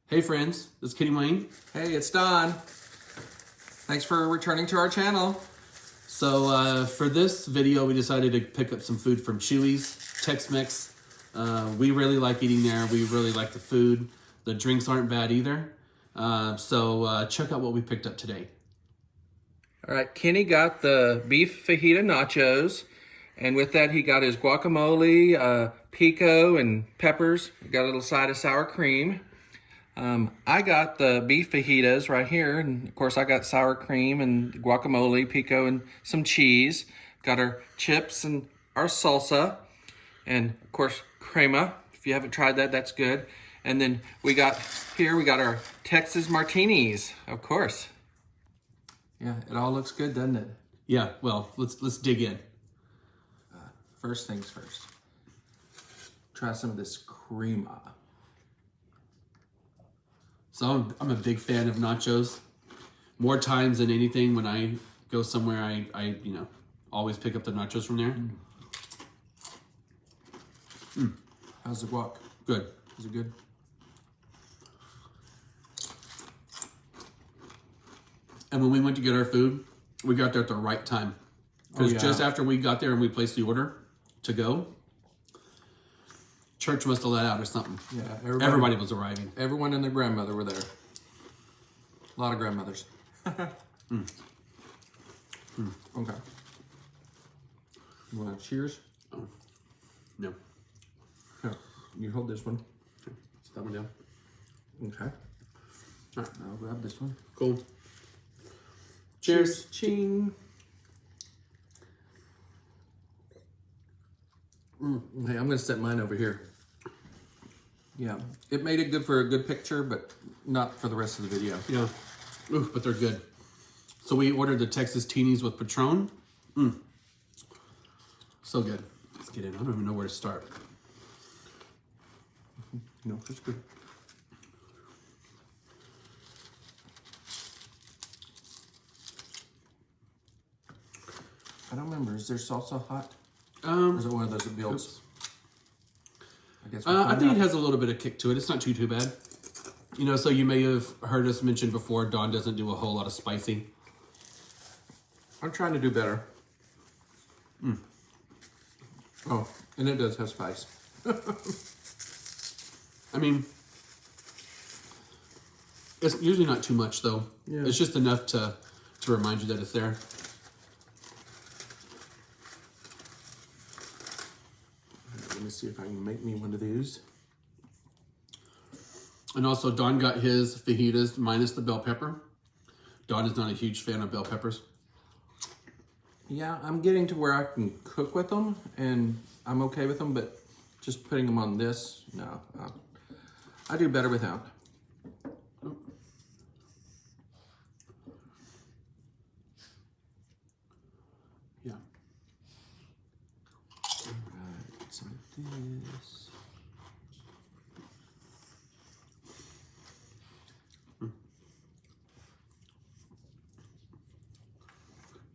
Hey friends, this is Kenny Wayne. Hey, it's Don. Thanks for returning to our channel. So for this video, we decided to pick up some food from Chuy's, Tex Mex. We really like eating there. We really like the food. The drinks aren't bad either. So check out what we picked up today. All right, Kenny got the beef fajita nachos, and with that he got his guacamole, pico, and peppers. Got a little side of sour cream. I got the beef fajitas right here, and of course I got sour cream and guacamole, pico, and some cheese. Got our chips and our salsa, and of course crema. If you haven't tried that, that's good. And then we got our Texas martinis, of course. Yeah, it all looks good, doesn't it? Yeah, well, let's dig in. First things first. Try some of this crema. So I'm a big fan of nachos. More times than anything, when I go somewhere, I always pick up the nachos from there. How's the guac? Good. Is it good? And when we went to get our food, we got there at the right time. Because just after we got there and we placed the order to go, church must have let out or something. Yeah, everybody was arriving. Everyone and their grandmother were there. A lot of grandmothers. Okay. You want to cheers? Oh. No. Here, you hold this one. Set that one down. Okay. All right, I'll grab this one. Cool. Cheers. Ching. Hey, I'm going to set mine over here. Yeah, it made it good for a good picture, but not for the rest of the video. Yeah. Ooh, but they're good. So we ordered the Texas Teenies with Patron. So good. Let's get in. I don't even know where to start. No, it's good. I don't remember. Is their salsa hot? Or is it one of those that builds? I think it has a little bit of kick to it. It's not too bad. You know, so you may have heard us mention before, Dawn doesn't do a whole lot of spicy. I'm trying to do better. Oh, and it does have spice. I mean, it's usually not too much though. Yeah. It's just enough to remind you that it's there. Let me see if I can make me one of these. And also, Dawn got his fajitas minus the bell pepper. Dawn is not a huge fan of bell peppers. Yeah, I'm getting to where I can cook with them, and I'm okay with them, but just putting them on this, no. I do better without. Yeah. All right, some of this.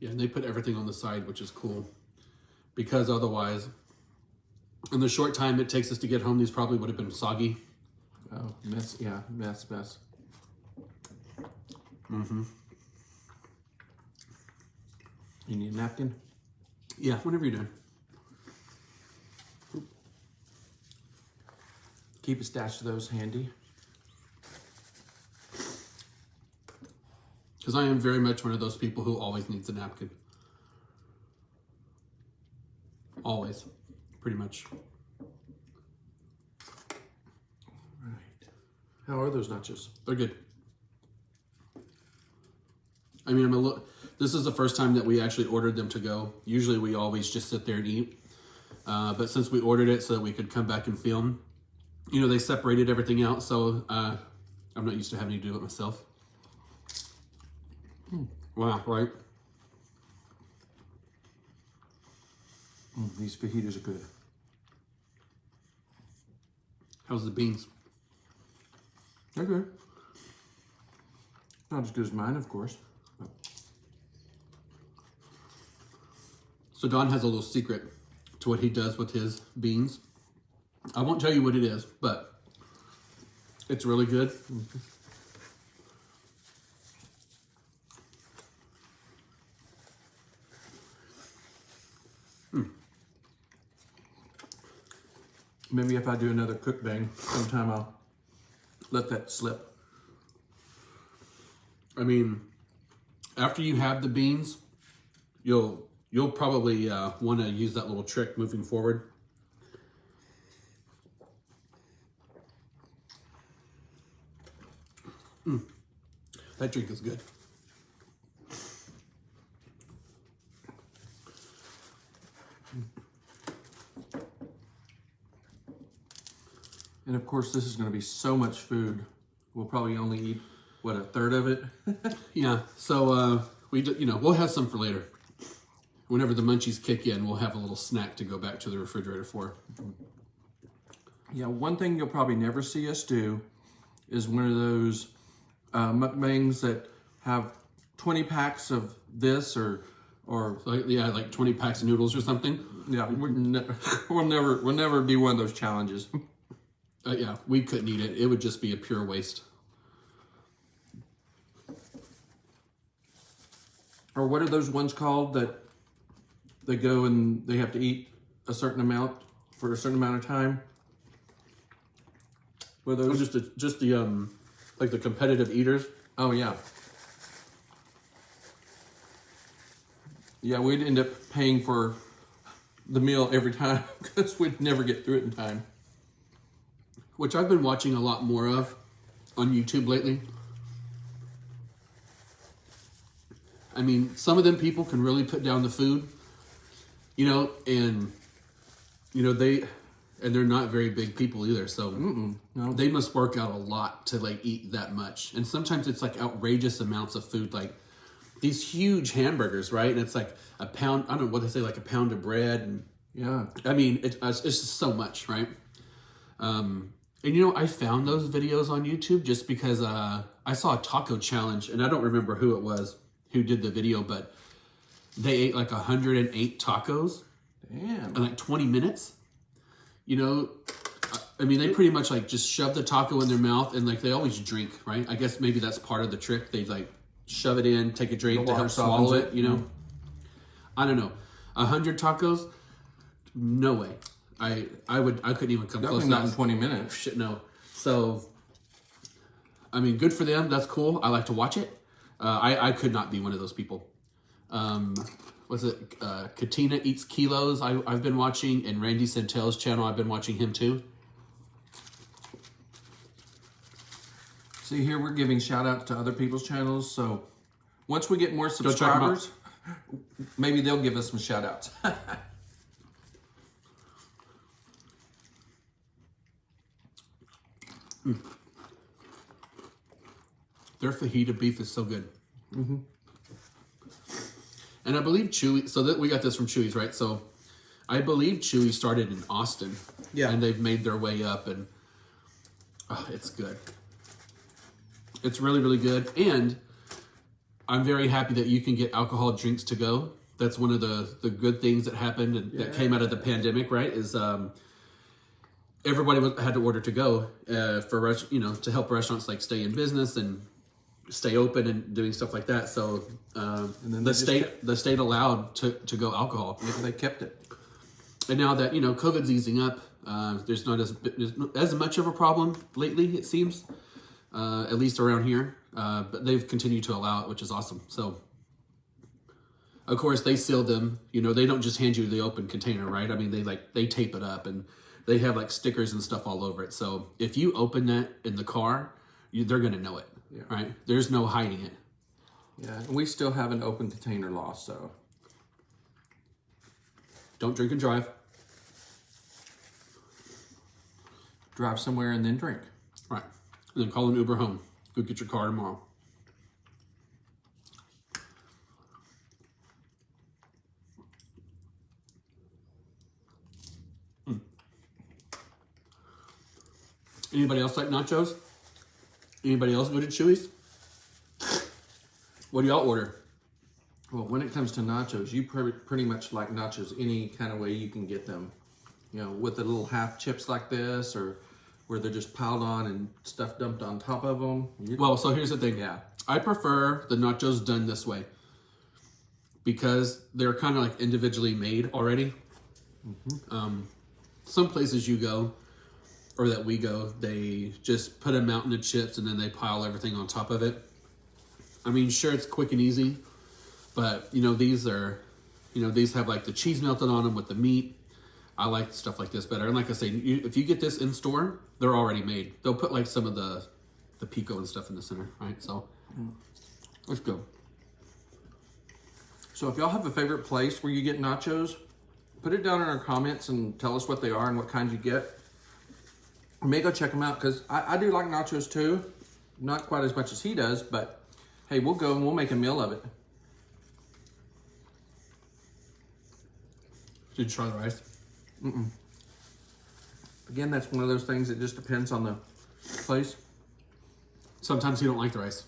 Yeah, and they put everything on the side, which is cool. Because otherwise, in the short time it takes us to get home, these probably would have been soggy. Oh, mess, yeah, mess. You need a napkin? Yeah, whenever you're done. Keep a stash of those handy. Because I am very much one of those people who always needs a napkin. Always, pretty much. Right. How are those nachos? They're good. I mean, this is the first time that we actually ordered them to go. Usually we always just sit there and eat. But since we ordered it so that we could come back and film, you know, they separated everything out. So I'm not used to having to do it myself. Wow, right? These fajitas are good. How's the beans? They're good. Not as good as mine, of course. But. So Don has a little secret to what he does with his beans. I won't tell you what it is, but It's really good. Maybe if I do another cook bang sometime, I'll let that slip. I mean, after you have the beans, you'll probably want to use that little trick moving forward. That drink is good. And of course, this is going to be so much food. We'll probably only eat, what, a third of it? Yeah, so we'll have some for later. Whenever the munchies kick in, we'll have a little snack to go back to the refrigerator for. Yeah, one thing you'll probably never see us do is one of those mukbangs that have 20 packs of this or like 20 packs of noodles or something. Yeah, we'll never be one of those challenges. Yeah, we couldn't eat it. It would just be a pure waste. Or what are those ones called that they go and they have to eat a certain amount for a certain amount of time? Were those just the like the competitive eaters? Oh yeah. Yeah, we'd end up paying for the meal every time because we'd never get through it in time. Which I've been watching a lot more of on YouTube lately. I mean, some of them people can really put down the food, and they're not very big people either. So no. They must work out a lot to like eat that much. And sometimes it's like outrageous amounts of food, like these huge hamburgers, right? And it's like a pound, I don't know what they say, like a pound of bread. And yeah, I mean, it's just so much, right? And I found those videos on YouTube just because I saw a taco challenge, and I don't remember who it was who did the video, but they ate like 108 tacos damn, in like 20 minutes. I mean, they pretty much like just shove the taco in their mouth, and like they always drink, right? I guess maybe that's part of the trick. They like shove it in, take a drink to help swallow it, I don't know. 100 tacos? No way. I couldn't even come close to that. Not in 20 minutes. Shit, no. So, I mean, good for them. That's cool. I like to watch it. I could not be one of those people. Was it Katina Eats Kilos? I've been watching, and Randy Santel's channel, I've been watching him too. See, here we're giving shout outs to other people's channels. So once we get more subscribers, maybe they'll give us some shout outs. Their fajita beef is so good. Mm-hmm. And I believe Chuy, so that we got this from Chuy's, right? So I believe Chuy started in Austin. Yeah. And they've made their way up, and it's good. It's really, really good. And I'm very happy that you can get alcohol drinks to go. That's one of the good things that happened and that came out of the pandemic, right? Is everybody had to order to go for to help restaurants like stay in business and stay open and doing stuff like that. So and then the state allowed to go alcohol. Yeah, they kept it. And now that COVID's easing up, there's not as much of a problem lately, it seems, at least around here. But they've continued to allow it, which is awesome. So of course they seal them. They don't just hand you the open container, right? I mean, they tape it up, and they have like stickers and stuff all over it. So if you open that in the car, they're gonna know it, right? There's no hiding it. Yeah, and we still have an open container law, so don't drink and drive. Drive somewhere and then drink. Right, and then call an Uber home. Go get your car tomorrow. Anybody else like nachos? Anybody else go to Chuy's? What do y'all order? Well, when it comes to nachos, you pretty much like nachos any kind of way you can get them. With the little half chips like this, or where they're just piled on and stuff dumped on top of them. Well, so here's the thing. Yeah. I prefer the nachos done this way because they're kind of like individually made already. Some places you go, or that we go, they just put a mountain of chips and then they pile everything on top of it. I mean, sure, it's quick and easy, but you know, these are, you know, these have like the cheese melted on them with the meat. I like stuff like this better. And like I say, if you get this in store, they're already made. They'll put like some of the pico and stuff in the center, right? So let's go. So if y'all have a favorite place where you get nachos, put it down in our comments and tell us what they are and what kinds you get. We may go check them out because I do like nachos too. Not quite as much as he does, but hey, we'll go and we'll make a meal of it. Did you try the rice? Again, that's one of those things that just depends on the place. Sometimes you don't like the rice.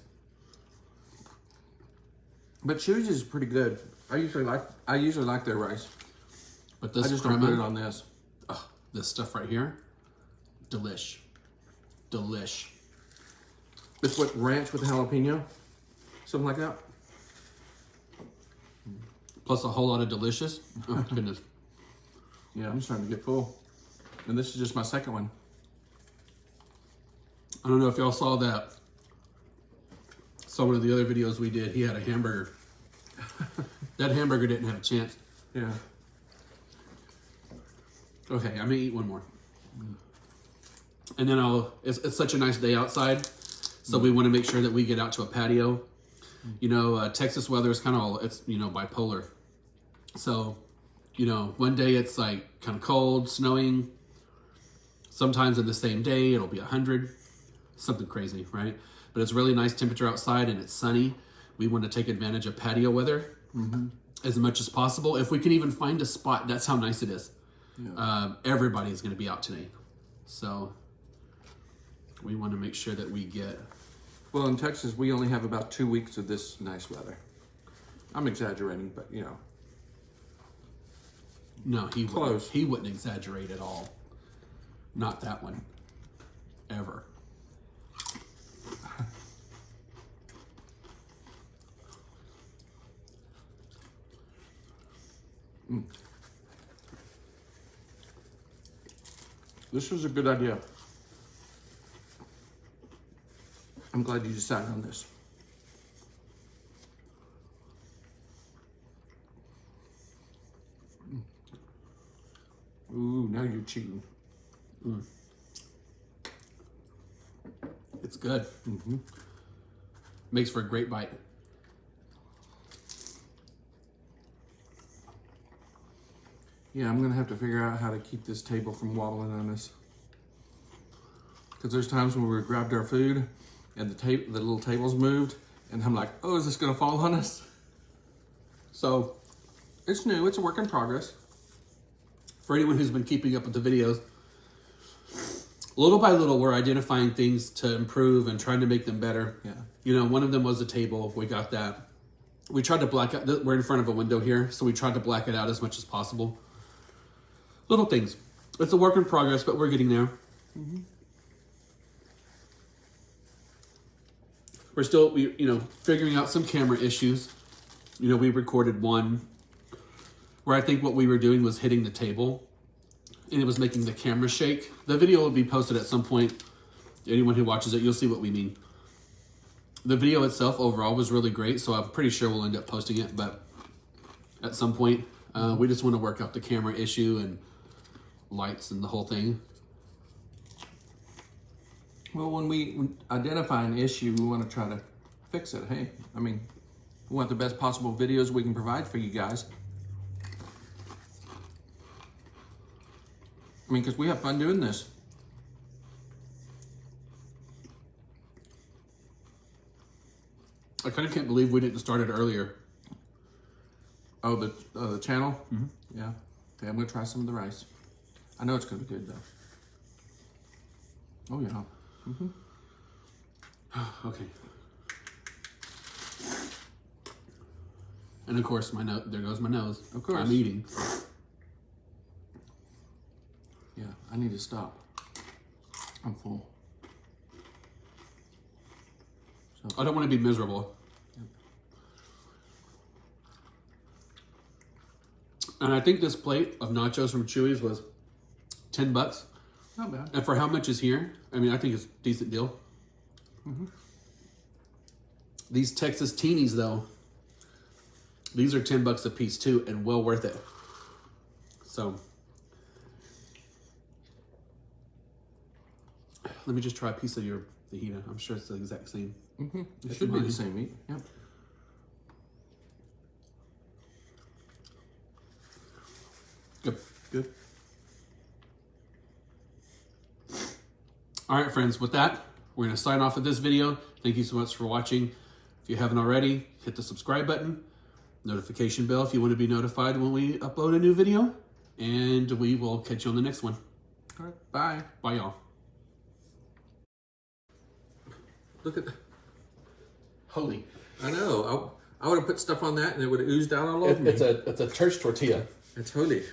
But Chuy's is pretty good. I usually like their rice. But this I just don't put it on this. This stuff right here, delish. It's what, ranch with jalapeno? Something like that? Plus a whole lot of delicious. Oh, goodness. Yeah, I'm starting to get full. And this is just my second one. I don't know if y'all saw that. Saw one of the other videos we did. He had a hamburger. That hamburger didn't have a chance. Yeah. Okay, I'm gonna eat one more. And then it's such a nice day outside. So we want to make sure that we get out to a patio. You know, Texas weather is kind of, it's, you know, bipolar. So, you know, one day it's like kind of cold, snowing. Sometimes in the same day, it'll be 100, something crazy, right? But it's really nice temperature outside and it's sunny. We want to take advantage of patio weather as much as possible. If we can even find a spot, that's how nice it is. Yeah. Everybody is going to be out today. So we want to make sure that we get... Well, in Texas, we only have about 2 weeks of this nice weather. I'm exaggerating, but you know. No, Close. He wouldn't exaggerate at all. Not that one. Ever. This was a good idea. I'm glad you decided on this. Ooh, now you're cheating. It's good. Makes for a great bite. Yeah, I'm gonna have to figure out how to keep this table from wobbling on us. Because there's times when we grabbed our food and the little table's moved, and I'm like, oh, is this gonna fall on us? So, it's new, it's a work in progress. For anyone who's been keeping up with the videos, little by little, we're identifying things to improve and trying to make them better. Yeah. You know, one of them was the table. We got that. We tried to black out. We're in front of a window here, so we tried to black it out as much as possible. Little things. It's a work in progress, but we're getting there. We're still, you know, figuring out some camera issues. You know, we recorded one where I think what we were doing was hitting the table and it was making the camera shake. The video will be posted at some point. Anyone who watches it, you'll see what we mean. The video itself overall was really great, so I'm pretty sure we'll end up posting it, but at some point, we just want to work out the camera issue and lights and the whole thing. Well, when we identify an issue, we want to try to fix it. Hey, I mean, we want the best possible videos we can provide for you guys. I mean, because we have fun doing this. I kind of can't believe we didn't start it earlier. Oh, the channel? Yeah. Okay, I'm going to try some of the rice. I know it's going to be good, though. Oh, yeah. Okay. And of course, there goes my nose. Of course. I'm eating. Yeah, I need to stop. I'm full. I don't want to be miserable. And I think this plate of nachos from Chuy's was $10. Not bad. And for how much is here, I mean, I think it's a decent deal. These Texas teenies, though, these are $10 a piece too, and well worth it. So, let me just try a piece of your fajita. I'm sure it's the exact same. It should be the same meat. Yep. Good, good. All right, friends, with that, we're going to sign off with this video. Thank you so much for watching. If you haven't already, hit the subscribe button, notification bell if you want to be notified when we upload a new video, and we will catch you on the next one. All right. Bye. Bye, y'all. Look at. Holy. I know. I would have put stuff on that and it would have oozed out all over me. It's a church tortilla. It's holy.